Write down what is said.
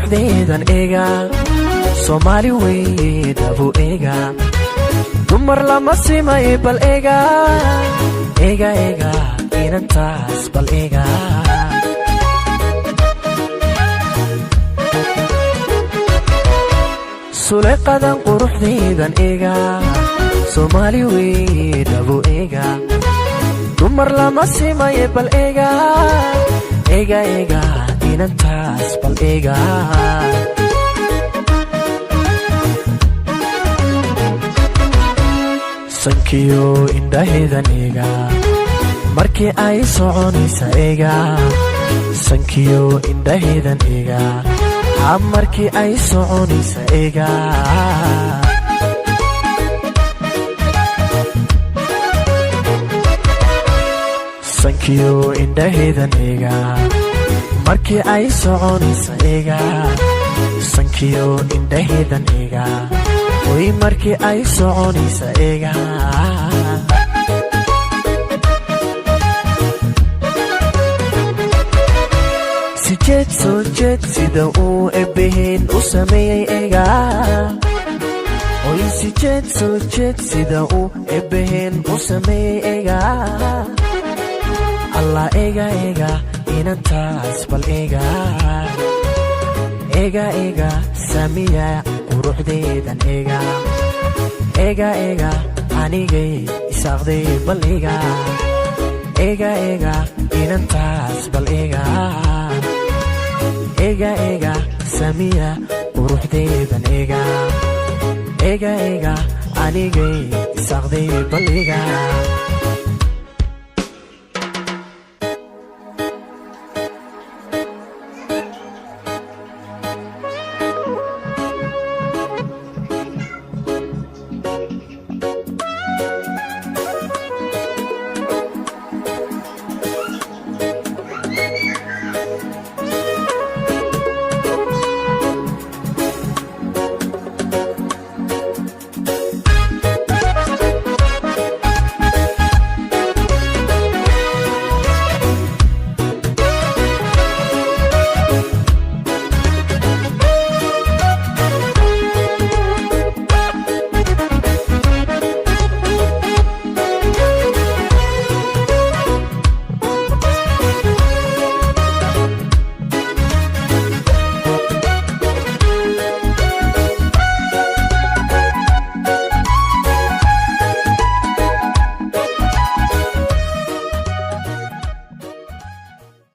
quruxdeedan eega Soomaali weeye dhabu eega dumar lama simay bal eega eega eega inantaas bal eega suleeqadan quruxdeedan eega Soomaali weeye dhabu eega dumar lama simay bal eega eega eega inantaas bal eega sankiyo indhaheedan eega markii ay soconaysa eega sankiyo indhaheedan eega markii ay soconaysa eega sankiyo indhaheedan eega markii ay soconaysa eega sankiyo indhaheedan eega way markii ay soconaysa eega sijeed soo jeed sida uu ebbeheen u sameeyey eega way sijeed soo jeed sida uu ebbeheen u sameeyey eega Allah eega eega inantaas bal eega eega eega samiya quruxdeedan eega eega eega anigay isaaqday bal eega eega eega inantaas bal eega eega eega samiya quruxdeedan eega eega eega anigay isaaqday bal eega